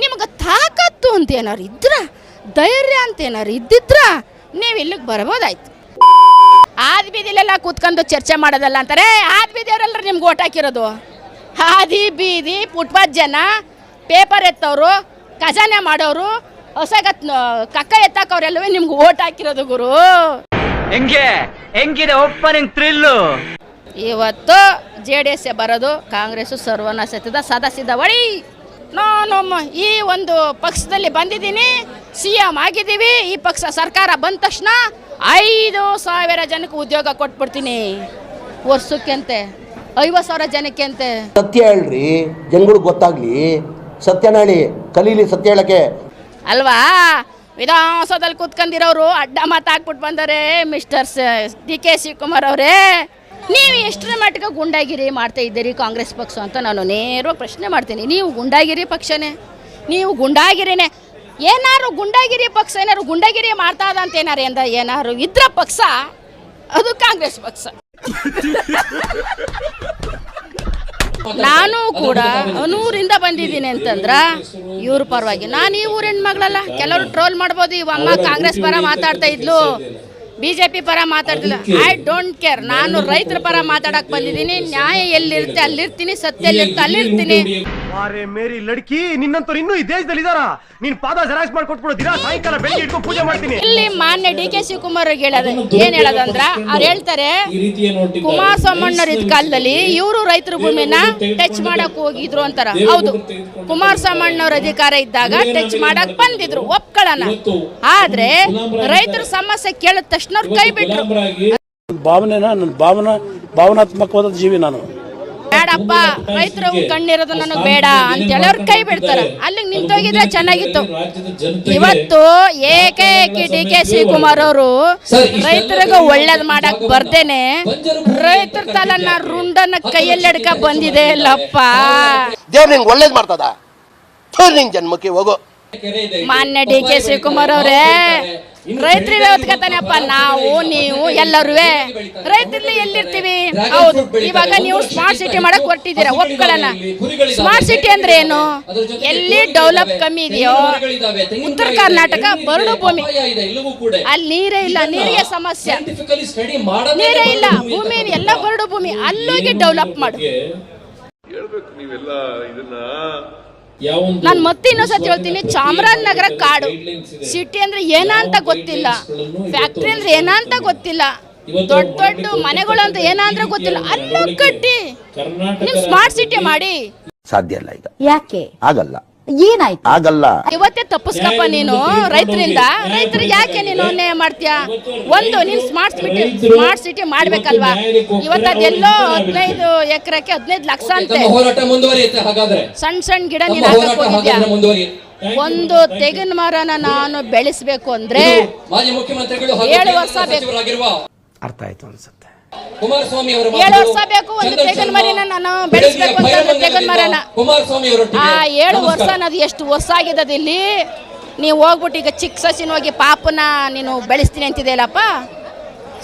ನಿಮ್ಗೆ ತಾಕತ್ತು ಅಂತ ಏನಾರು ಇದ್ರ, ಧೈರ್ಯ ಅಂತ ಏನಾರು ಇದ್ದಿದ್ರ ನೀವು ಇಲ್ಲಿಗೆ ಬರ್ಬೋದಾಯ್ತು. ಆದಿ ಬೀದಿಲೆಲ್ಲ ಕೂತ್ಕೊಂಡು ಚರ್ಚೆ ಮಾಡೋದಲ್ಲ ಅಂತಾರೆ. ಆದಿ ಬೀದಿಯವರೆಲ್ಲರೂ ನಿಮ್ಗೆ ಓಟ್ ಹಾಕಿರೋದು. ಆದಿ ಬೀದಿ ಫುಟ್ಪಾತ್ ಜನ, ಪೇಪರ್ ಎತ್ತವರು, ಖಜಾನೆ ಮಾಡೋರು, ಹೊಸಗ ಕಕ್ಕ ಎತ್ತಕ್ಕವ್ರೆಲ್ಲವೇ ನಿಮ್ಗೆ ಓಟ್ ಹಾಕಿರೋದು ಗುರು. ಹೆಂಗಿದೆ ಓಪನಿಂಗ್ ಥ್ರಿಲ್ಲು. ಇವತ್ತು JDS ಬರೋದು, ಕಾಂಗ್ರೆಸ್ಸು ಸರ್ವನಾಶದ ಸದಸ್ಯದ ಹೊಡಿ. ನಾನು ಈ ಒಂದು ಪಕ್ಷದಲ್ಲಿ ಬಂದಿದ್ದೀನಿ, CM ಆಗಿದ್ದೀವಿ. ಈ ಪಕ್ಷ ಸರ್ಕಾರ ಬಂದ ತಕ್ಷಣ 5,000 ಜನಕ್ಕೆ ಉದ್ಯೋಗ ಕೊಟ್ಬಿಡ್ತೀನಿ. ವರ್ಷಕ್ಕೆಂತೆ 50,000 ಜನಕ್ಕೆ ಅಂತೆ. ಸತ್ಯ ಹೇಳ್ರಿ, ಜನಗಳಿಗೆ ಗೊತ್ತಾಗ್ಲಿ. ಸತ್ಯನ ಹೇಳಿ, ಕಲೀಲಿ ಸತ್ಯ ಹೇಳಕ್ಕೆ ಅಲ್ವಾ? ವಿಧಾನಸೌಧದಲ್ಲಿ ಕೂತ್ಕೊಂಡಿರೋರು ಅಡ್ಡ ಮಾತಾಕ್ಬಿಟ್ಟು ಬಂದರೆ ಮಿಸ್ಟರ್ DK ಶಿವಕುಮಾರ್ ಅವರೇ, ನೀವು ಎಷ್ಟರ ಮಟ್ಟಿಗೆ ಗುಂಡಾಗಿರಿ ಮಾಡ್ತಾ ಇದ್ದೀರಿ ಕಾಂಗ್ರೆಸ್ ಪಕ್ಷ ಅಂತ ನಾನು ನೇರವಾಗಿ ಪ್ರಶ್ನೆ ಮಾಡ್ತೀನಿ. ನೀವು ಗುಂಡಾಗಿರಿ ಪಕ್ಷನೇ, ನೀವು ಗುಂಡಾಗಿರಿನೇ. ಏನಾರು ಗುಂಡಾಗಿರಿ ಪಕ್ಷ ಏನಾರು ಗುಂಡಾಗಿರಿ ಮಾಡ್ತಾ ಇದ್ದ ಅಂತ ಏನಾರು ಇದ್ರ ಪಕ್ಷ ಅದು ಕಾಂಗ್ರೆಸ್ ಪಕ್ಷ. ನಾನು ಕೂಡ ಅನೂರಿಂದ ಬಂದಿದ್ದೀನಿ ಅಂತಂದ್ರೆ ಇವ್ರ ಪರವಾಗಿ. ನಾನು ಈ ಊರಿನ ಮಗಳಲ್ಲ. ಕೆಲವರು ಟ್ರೋಲ್ ಮಾಡ್ಬೋದು, ಇವ ಅಮ್ಮ ಕಾಂಗ್ರೆಸ್ ಪರ ಮಾತಾಡ್ತಾ ಇದ್ಲು, BJP ಪರ ಮಾತಾಡ್ತಿಲ್ಲ. I don't care. ನಾನು ರೈತರ ಪರ ಮಾತಾಡಕ್ ಬಂದಿದ್ದೀನಿ. ನ್ಯಾಯ ಎಲ್ಲಿರುತ್ತೆ ಅಲ್ಲಿರ್ತೀನಿ, ಸತ್ಯ ಎಲ್ಲಿರುತ್ತೆ ಅಲ್ಲಿರ್ತೀನಿ. ಮೇರಿ ಲಡ್ಕಿ, ನಿನ್ನಂತವ್ರು ಇನ್ನೂ ಈ ದೇಶದಲ್ಲಿ ಇದಾರ? ನೀನ್ ಪಾದ ಜೆರಾಕ್ಸ್ ಮಾಡಿ ಕೊಟ್ಬಿಡ್ತೀರಾ? ಸಾಯಂಕಾಲ ಬೆಳಿಗ್ಗೆ ಇಟ್ಕೊಂಡು ಪೂಜೆ ಮಾಡ್ತೀನಿ. ಇಲ್ಲಿ ಮಾನ್ಯ DK ಶಿವಕುಮಾರ್ ಏನ್ ಹೇಳೋದಂದ್ರ, ಅವ್ರು ಹೇಳ್ತಾರೆ ಕುಮಾರಸ್ವಾಮಣ್ಣವ್ರ ಇದ್ ಕಾಲದಲ್ಲಿ ಇವರು ರೈತರ ಭೂಮಿನ ಟಚ್ ಮಾಡಕ್ ಹೋಗಿದ್ರು ಅಂತಾರ. ಹೌದು, ಕುಮಾರಸ್ವಾಮಣ್ಣವ್ರ ಅಧಿಕಾರ ಇದ್ದಾಗ ಟಚ್ ಮಾಡಕ್ ಬಂದಿದ್ರು, ಒಪ್ಕೊಳ್ಳೋಣ. ಆದ್ರೆ ರೈತರ ಸಮಸ್ಯೆ ಕೇಳಿದ ತಕ್ಷಣ ಅವ್ರು ಕೈ ಬಿಟ್ರು. ಭಾವನಾತ್ಮಕವಾದ ಜೀವಿ ನಾನು. ಬೇಡಪ್ಪ, ರೈತರು ಕಣ್ಣಿರೋದು ನನಗೆ ಬೇಡ ಅಂತೇಳಿ ಅವ್ರು ಕೈ ಬಿಡ್ತಾರ. ಅಲ್ಲಿಗೆ ನಿಂತೋಗಿದ್ರೆ ಚೆನ್ನಾಗಿತ್ತು. ಇವತ್ತು ಏಕೈಕಿ DK ಶಿವಕುಮಾರ್ ಅವರು ರೈತರಿಗೆ ಒಳ್ಳೇದ್ ಮಾಡಕ್ ಬರ್ದೇನೆ ರೈತರ ತಲನ ರುಂಡನ ಕೈಯಲ್ಲಿ ಹಿಡ್ಕ ಬಂದಿದೆ ಇಲ್ಲಪ್ಪ. ದೇವ್ರ ನಿಂಗೆ ಒಳ್ಳೇದ್ ಮಾಡ್ತದ, ನಿಂಗೆ ಜನ್ಮಕ್ಕೆ ಹೋಗೋ. ಮಾನ್ಯ DK ಶಿವಕುಮಾರ್ ಅವರೇ, ರೈತರಿಗೆ ಓದ್ಕತಾನೆಪ್ಪ. ನಾವು ನೀವು ಎಲ್ಲರೂ ರೈತರಲ್ಲಿ ಎಲ್ಲಿರ್ತೀವಿ? ಹೌದು, ಇವಾಗ ನೀವು ಸ್ಮಾರ್ಟ್ ಸಿಟಿ ಮಾಡಕ್ ಹೊರಟಿದ್ದೀರಾ, ಒಪ್ಕೊಳ್ಳೋಣ. ಸ್ಮಾರ್ಟ್ ಸಿಟಿ ಅಂದ್ರೆ ಏನು? ಎಲ್ಲಿ ಡೆವಲಪ್ ಕಮ್ಮಿ ಇದೆಯೋ, ಉತ್ತರ ಕರ್ನಾಟಕ ಬರಡು ಭೂಮಿ, ಅಲ್ಲಿ ನೀರೇ ಇಲ್ಲ, ನೀರಿಗೆ ಸಮಸ್ಯೆ, ನೀರೇ ಇಲ್ಲ, ಭೂಮಿ ಎಲ್ಲ ಬರಡು ಭೂಮಿ, ಅಲ್ಲೋಗಿ ಡೆವಲಪ್ ಮಾಡು. ನಾನು ಮತ್ತೆ ಇನ್ನೊಂದ್ಸತಿ ಹೇಳ್ತೀನಿ, ಚಾಮರಾಜನಗರ ಕಾಡು ಸಿಟಿ ಅಂದ್ರೆ ಏನಂತ ಗೊತ್ತಿಲ್ಲ, ಫ್ಯಾಕ್ಟ್ರಿ ಅಂದ್ರೆ ಏನಂತ ಗೊತ್ತಿಲ್ಲ, ದೊಡ್ಡ ದೊಡ್ಡ ಮನೆಗಳು ಅಂತ ಏನಂದ್ರೆ ಗೊತ್ತಿಲ್ಲ. ಅಲ್ಲೂ ಕಟ್ಟಿ ನೀವು ಸ್ಮಾರ್ಟ್ ಸಿಟಿ ಮಾಡಿ. ಸಾಧ್ಯ ಇಲ್ಲ ಈಗ. ಯಾಕೆ ಆಗಲ್ಲ? ಏನಾಯ್ತು? ಆಗಲ್ಲ. ಇವತ್ತೇ ತಪ್ಪಿಸ್ಕಪ್ಪ ನೀನು ರೈತರಿಂದ. ರೈತರಿಗೆ ಯಾಕೆ ನೀನು ಅನ್ಯಾಯ ಮಾಡ್ತೀಯಾ? ಒಂದು ನೀನು ಸ್ಮಾರ್ಟ್ ಸಿಟಿ ಮಾಡ್ಬೇಕಲ್ವಾ? ಇವತ್ತು ಅದೆಲ್ಲೋ 15 ಎಕರೆಗೆ 15 ಲಕ್ಷ ಅಂತೆ. ಸಣ್ಣ ಗಿಡ ನೀನು ಹಾಕಕ್ ಹೋಗಿದ್ಯಾ? ಒಂದು ತೆಂಗಿನ ಮರನ ನಾನು ಬೆಳೆಸಬೇಕು ಅಂದ್ರೆ 7 ವರ್ಷ ಬೇಕು. ಅರ್ಥ ಆಯ್ತು ಅನ್ಸುತ್ತೆ. 7 ವರ್ಷ ಬೇಕು ಒಂದು ತೆಂಗಿನ ಮರನ ನಾನು ಬೆಳೆಸಬೇಕು ಅಂತ. ತೆಂಗಿನ ಮರನ 7 ವರ್ಷ ಅದು ಎಷ್ಟು ವರ್ಷ ಆಗಿದೆ ಇಲ್ಲಿ. ನೀವು ಹೋಗ್ಬಿಟ್ಟು ಈಗ ಚಿಕ್ಕ ಸಸಿನ ಹೋಗಿ ಪಾಪನ ನೀನು ಬೆಳೆಸ್ತೀನಿ ಅಂತಿದೆಯಲ್ಲಪ್ಪ.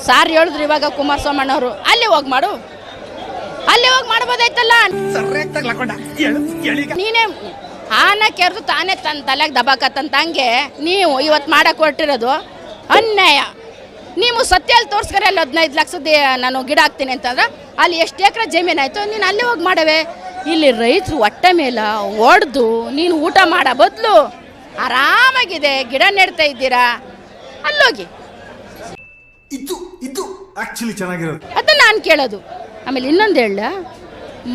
ಸಾರ್ ಹೇಳಿದ್ರು ಇವಾಗ ಕುಮಾರಸ್ವಾಮಣ್ಣವರು, ಅಲ್ಲಿ ಹೋಗಿ ಮಾಡು, ಅಲ್ಲಿ ಹೋಗಿ ಮಾಡ್ಬೋದಾಯ್ತಲ್ಲ. ನೀನೇ ಆನ ಕೆರೆದು ತಾನೇ ತನ್ನ ತಲೆಗೆ ದಬಾಕತ್ತಂತಂಗೆ ನೀವು ಇವತ್ತು ಮಾಡಕ್ಕೆ ಹೊರಟಿರೋದು ಅನ್ಯಾಯ. ನೀವು ಸತ್ಯಲ್ಲಿ ತೋರಿಸ್ಕರೆ ಅಲ್ಲಿ 15 ಲಕ್ಷದ ನಾನು ಗಿಡ ಹಾಕ್ತೀನಿ ಅಂತಂದ್ರೆ ಅಲ್ಲಿ ಎಷ್ಟು ಎಕರೆ ಜಮೀನಾಯಿತು, ನೀನು ಅಲ್ಲಿ ಹೋಗಿ ಮಾಡವೆ. ಇಲ್ಲಿ ರೈತರು ಹೊಟ್ಟೆ ಮೇಲೆ ಹೊಡೆದು ನೀನು ಊಟ ಮಾಡೋ ಬದಲು ಆರಾಮಾಗಿದೆ ಗಿಡ ನೆಡ್ತಾ ಇದ್ದೀರಾ, ಅಲ್ಲೋಗಿ. ಇದು ಆಕ್ಚುಲಿ ಚೆನ್ನಾಗಿರೋದು ಅದನ್ನ ನಾನು ಕೇಳೋದು. ಆಮೇಲೆ ಇನ್ನೊಂದು ಹೇಳ,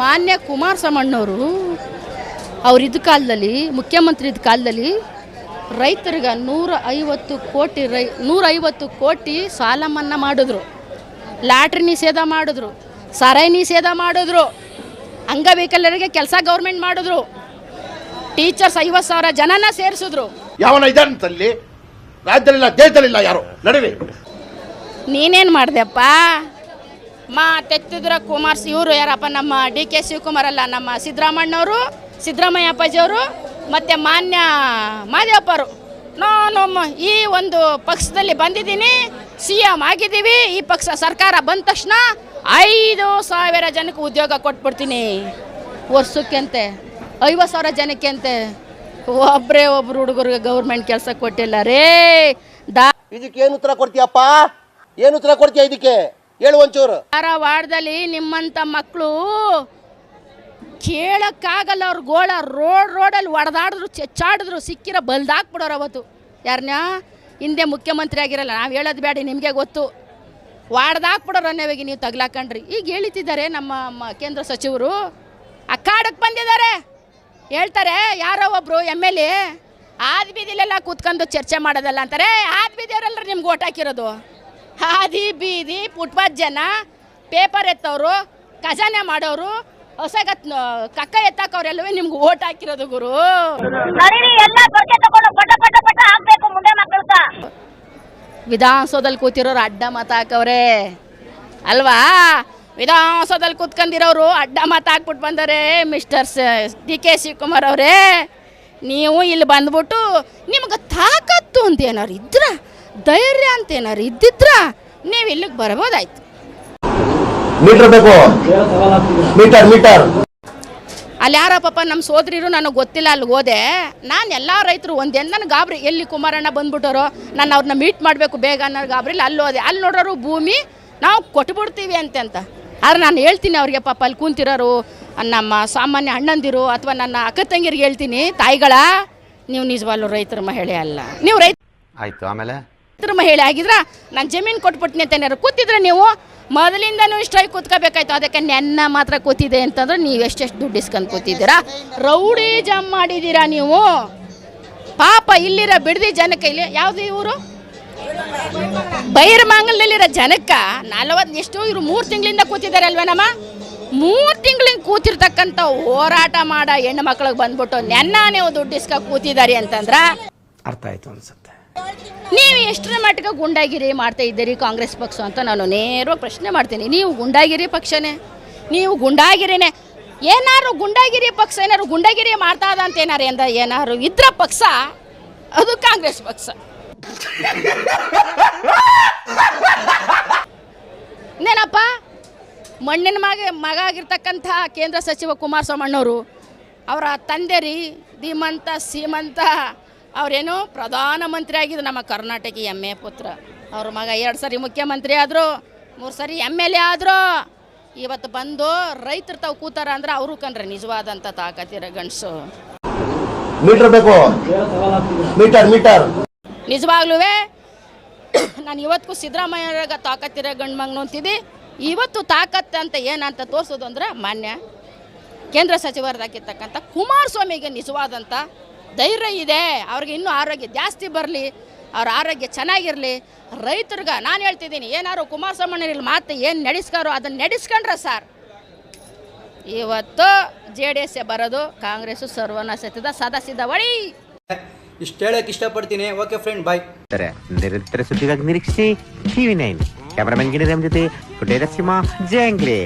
ಮಾನ್ಯ ಕುಮಾರಸ್ವಾಮಣ್ಣವರು ಅವ್ರಿದ್ದ ಕಾಲದಲ್ಲಿ, ಮುಖ್ಯಮಂತ್ರಿ ಇದ್ದ ಕಾಲದಲ್ಲಿ ರೈತರಿಗೆ 150 ಕೋಟಿ ಸಾಲ ಮನ್ನಾ ಮಾಡಿದ್ರು, ಲಾಟ್ರಿ ನಿಷೇಧ ಮಾಡಿದ್ರು, ಸರಾಯಿ ನಿಷೇಧ ಮಾಡಿದ್ರು, ಅಂಗವಿಕಲರಿಗೆ ಕೆಲಸ ಗೌರ್ಮೆಂಟ್ ಮಾಡಿದ್ರು, ಟೀಚರ್ಸ್ 50,000 ಜನನ ಸೇರಿಸಿದ್ರು. ಯಾವನ ಇದಂತಲ್ಲಿ ರಾಜ್ಯದಲ್ಲಿಲ್ಲ, ದೇಶದಲ್ಲಿಲ್ಲ, ಯಾರು ನಡುವೆ. ನೀನೇನು ಮಾಡಿದೆಪ್ಪ? ತೆತ್ತಿದ್ರ ಇವರು ಯಾರಪ್ಪ? ನಮ್ಮ DK ಶಿವಕುಮಾರ್ ಅಲ್ಲ, ನಮ್ಮ ಸಿದ್ದರಾಮಣ್ಣವರು, ಸಿದ್ದರಾಮಯ್ಯ ಅಪ್ಪಾಜಿಯವರು ಮತ್ತು ಮಾನ್ಯ ಮಾದೇವಪ್ಪರು. ನಾನು ಈ ಒಂದು ಪಕ್ಷದಲ್ಲಿ ಬಂದಿದ್ದೀನಿ, CM ಆಗಿದ್ದೀವಿ. ಈ ಪಕ್ಷ ಸರ್ಕಾರ ಬಂದ ತಕ್ಷಣ 5,000 ಜನಕ್ಕೆ ಉದ್ಯೋಗ ಕೊಟ್ಬಿಡ್ತೀನಿ. ವರ್ಷಕ್ಕೆಂತೆ 50,000 ಜನಕ್ಕೆ ಅಂತೆ. ಒಬ್ರು ಹುಡುಗರಿಗೆ ಗೌರ್ಮೆಂಟ್ ಕೆಲಸ ಕೊಟ್ಟಿಲ್ಲ ರೇ. ಇದಕ್ಕೆ ಏನು ಉತ್ತರ ಕೊಡ್ತೀಯಪ್ಪ? ಏನು ಉತ್ತರ ಕೊಡ್ತೀಯ ಇದಕ್ಕೆ? ಹೇಳು ಒಂಚೂರು. ಧಾರವಾಡದಲ್ಲಿ ನಿಮ್ಮಂಥ ಮಕ್ಕಳು ಕೇಳಕ್ಕಾಗಲ್ಲ, ಅವ್ರ ಗೋಳ ರೋಡಲ್ಲಿ ಹೊಡೆದಾಡಿದ್ರು, ಚೆಚ್ಚಾಡಿದ್ರು, ಸಿಕ್ಕಿರ ಬಲ್ದಾಕ್ಬಿಡೋರು ಅವತ್ತು. ಯಾರನ್ನ ಹಿಂದೆ ಮುಖ್ಯಮಂತ್ರಿ ಆಗಿರಲ್ಲ, ನಾವು ಹೇಳೋದು ಬೇಡ, ನಿಮಗೆ ಗೊತ್ತು. ಹೊಡೆದಾಕ್ಬಿಡೋರು ಅನ್ನೋವಾಗಿ ನೀವು ತಗ್ಲಾಕಂಡ್ರಿ. ಈಗ ಹೇಳ್ತಿದ್ದಾರೆ ನಮ್ಮ ಕೇಂದ್ರ ಸಚಿವರು ಅಕ್ಕಾಡಕ್ಕೆ ಬಂದಿದ್ದಾರೆ. ಹೇಳ್ತಾರೆ ಯಾರೋ ಒಬ್ಬರು MLA ಆದಿ ಬೀದಿಲೆಲ್ಲ ಕೂತ್ಕೊಂಡು ಚರ್ಚೆ ಮಾಡೋದಲ್ಲ ಅಂತಾರೆ. ಆದಿ ಬೀದಿಯವರೆಲ್ಲರೂ ನಿಮ್ಗೆ ಓಟ್ ಹಾಕಿರೋದು. ಹಾದಿ ಬೀದಿ ಫುಟ್ಪಾತ್ ಜನ, ಪೇಪರ್ ಎತ್ತವರು, ಖಜಾನೆ ಮಾಡೋರು, ಹೊಸಗತ್ ಕಕ್ಕ ಎತ್ತಾಕವ್ರೆಲ್ಲವೇ ನಿಮ್ಗೆ ಓಟ್ ಹಾಕಿರೋದು ಗುರು. ವಿಧಾನಸೌಧದಲ್ಲಿ ಕೂತಿರೋರು ಅಡ್ಡ ಮತ ಹಾಕವ್ರೆ ಅಲ್ವಾ? ವಿಧಾನಸೌಧದಲ್ಲಿ ಕೂತ್ಕೊಂಡಿರೋರು ಅಡ್ಡ ಮತ ಹಾಕ್ಬಿಟ್ಟು ಬಂದರೆ ಮಿಸ್ಟರ್ DK ಶಿವಕುಮಾರ್ ಅವರೇ, ನೀವು ಇಲ್ಲಿ ಬಂದ್ಬಿಟ್ಟು ನಿಮ್ಗೆ ತಾಕತ್ತು ಅಂತ ಏನಾರು ಇದ್ರ, ಧೈರ್ಯ ಅಂತ ಏನಾರು ಇದ್ದಿದ್ರ ನೀವು ಇಲ್ಲಿಗೆ ಬರ್ಬೋದಾಯ್ತು. ಮೀಟರ್ ಬೇಕು, ಮೀಟರ್. ಅಲ್ಲಿ ಯಾರೋ ಪಾಪ ನಮ್ಮ ಸೋದರಿರು ನನಗೆ ಗೊತ್ತಿಲ್ಲ, ಅಲ್ಲಿ ಹೋದೆ ನಾನು. ಎಲ್ಲ ರೈತರು ಒಂದೇನು ನನಗೆ ಗಾಬರಿ, ಎಲ್ಲಿ ಕುಮಾರಣ್ಣ ಬಂದ್ಬಿಟ್ಟರು, ನಾನು ಅವ್ರನ್ನ ಮೀಟ್ ಮಾಡಬೇಕು ಬೇಗ ಅನ್ನೋ ಗಾಬರಿಲಿ ಅಲ್ಲಿ ಹೋದೆ. ಅಲ್ಲಿ ನೋಡೋರು ಭೂಮಿ ನಾವು ಕೊಟ್ಬಿಡ್ತೀವಿ ಅಂತ. ಆದ್ರೆ ನಾನು ಹೇಳ್ತೀನಿ ಅವ್ರಿಗೆ, ಪಾಪ ಅಲ್ಲಿ ಕೂತಿರೋರು ನಮ್ಮ ಸಾಮಾನ್ಯ ಅಣ್ಣಂದಿರು ಅಥವಾ ನನ್ನ ಅಕ್ಕ ತಂಗಿರಿಗೆ ಹೇಳ್ತೀನಿ, ತಾಯಿಗಳ ನೀವು ನಿಜವಾಗ್ಲೂ ರೈತರ ಮಹಿಳೆ ಅಲ್ಲ, ನೀವು ಆಯ್ತು. ಆಮೇಲೆ ರೈತರ ಮಹಿಳೆ ಆಗಿದ್ರ ನಾನು ಜಮೀನು ಕೊಟ್ಬಿಡ್ತೀನಿ ಅಂತ ಏನಾರು ಕೂತಿದ್ರೆ ನೀವು ಮೊದಲಿಂದನೂ ಇಷ್ಟಾಗಿ ಕೂತ್ಕೋಬೇಕಾಯ್ತು. ಅದಕ್ಕೆ ನೆನ್ನ ಮಾತ್ರ ಕೂತಿದೆ ಅಂತಂದ್ರೆ ನೀವು ಎಷ್ಟೆಷ್ಟು ದುಡ್ಡು ಇಸ್ಕೊಂಡು ಕೂತಿದ್ದೀರಾ, ರೌಡಿ ಜಮ್ ಮಾಡಿದ್ದೀರಾ ನೀವು. ಪಾಪ ಇಲ್ಲಿರೋ ಬಿಡದಿ ಜನಕ್ಕೆ, ಇಲ್ಲಿ ಯಾವುದು ಇವರು ಬೈರಮಂಗಲದಲ್ಲಿರೋ ಜನಕ್ಕೆ 40 ಎಷ್ಟು ಇವರು 3 ತಿಂಗಳಿಂದ ಕೂತಿದ್ದಾರೆ ಅಲ್ವೇನಮ್ಮ? 3 ತಿಂಗಳಿಂದ ಕೂತಿರ್ತಕ್ಕಂಥ ಹೋರಾಟ ಮಾಡ ಹೆಣ್ಣು ಮಕ್ಳಿಗೆ ಬಂದ್ಬಿಟ್ಟು ನೆನ್ನ ನೀವು ದುಡ್ಡು ಇಸ್ಕ ಕೂತಿದ್ದಾರೆ ಅಂತಂದ್ರ ಅರ್ಥ ಆಯ್ತು ಅನ್ಸುತ್ತೆ. ನೀವು ಎಷ್ಟರ ಮಟ್ಟಿಗೆ ಗುಂಡಾಗಿರಿ ಮಾಡ್ತಾ ಇದ್ದೀರಿ ಕಾಂಗ್ರೆಸ್ ಪಕ್ಷ ಅಂತ ನಾನು ನೇರವಾಗಿ ಪ್ರಶ್ನೆ ಮಾಡ್ತೀನಿ. ನೀವು ಗುಂಡಾಗಿರಿ ಪಕ್ಷನೇ, ನೀವು ಗುಂಡಾಗಿರಿನೇ. ಏನಾರು ಗುಂಡಾಗಿರಿ ಪಕ್ಷ ಏನಾರು ಗುಂಡಾಗಿರಿ ಮಾಡ್ತಾ ಇದ್ದ ಅಂತ ಏನಾರು ಇದ್ರ ಪಕ್ಷ ಅದು ಕಾಂಗ್ರೆಸ್ ಪಕ್ಷ. ಇನ್ನೇನಪ್ಪ, ಮಣ್ಣಿನ ಮಗ ಆಗಿರ್ತಕ್ಕಂಥ ಕೇಂದ್ರ ಸಚಿವ ಕುಮಾರಸ್ವಾಮಣ್ಣವರು ಅವರ ತಂದೆ ರೀ ಧೀಮಂತ ಸೀಮಂತ, ಅವರೇನು ಪ್ರಧಾನಮಂತ್ರಿ ಆಗಿದ್ದು ನಮ್ಮ ಕರ್ನಾಟಕ ಹೆಮ್ಮೆ ಪುತ್ರ. ಅವ್ರ ಮಗ 2 ಸರಿ ಮುಖ್ಯಮಂತ್ರಿ ಆದರು, 3 ಸರಿ MLA ಆದರು. ಇವತ್ತು ಬಂದು ರೈತರು ತಾವು ಕೂತಾರ ಅಂದ್ರೆ ಅವರು ಕಂಡ್ರೆ ನಿಜವಾದಂಥ ತಾಕತ್ತಿರೋ ಗಂಡಸು. ಮೀಟರ್ ಬೇಕು, ಮೀಟರ್. ನಿಜವಾಗ್ಲೂ ನಾನು ಇವತ್ತಿಗೂ ಸಿದ್ದರಾಮಯ್ಯರಾಗ ತಾಕತ್ತಿರೋ ಗಂಡು ಮಗನು ಅಂತಿದ್ದೆ. ಇವತ್ತು ತಾಕತ್ತು ಅಂತ ಏನಂತ ತೋರಿಸೋದು ಅಂದ್ರೆ ಮಾನ್ಯ ಕೇಂದ್ರ ಸಚಿವರಾಗಿರ್ತಕ್ಕಂಥ ಕುಮಾರಸ್ವಾಮಿಗೆ ನಿಜವಾದಂಥ ಧೈರ್ಯ ಇದೆ. ಅವ್ರಿಗೆ ಇನ್ನೂ ಆರೋಗ್ಯ ಜಾಸ್ತಿ ಬರಲಿ, ಅವ್ರ ಆರೋಗ್ಯ ಚೆನ್ನಾಗಿರಲಿ. ರೈತರಿಗೆ ನಾನು ಹೇಳ್ತಿದ್ದೀನಿ, ಏನಾರು ಕುಮಾರಸ್ವಾಮಿ ಮಾತು ಏನು ನಡೆಸ್ಕಾರೋ ಅದನ್ನು ನಡೆಸ್ಕೊಂಡ್ರೆ ಸರ್ ಇವತ್ತು JDS ಬರೋದು, ಕಾಂಗ್ರೆಸ್ಸು ಸರ್ವನಾಶದ ಸದಸ್ಯದ ಹೊಳಿ. ಇಷ್ಟು ಹೇಳಕ್ಕೆ ಇಷ್ಟಪಡ್ತೀನಿ. ಓಕೆ ಫ್ರೆಂಡ್, ಬಾಯ್. ನಿರಂತರ ಸುದ್ದಿಗಾಗಿ ನಿರೀಕ್ಷಿಸಿ TV9. ಕ್ಯಾಮರಾಮನ್ ಗಿಣಿ ಜೊತೆ ಕುಟೇರ ಸಿಂಹ ಜಂಗ್ಲಿ.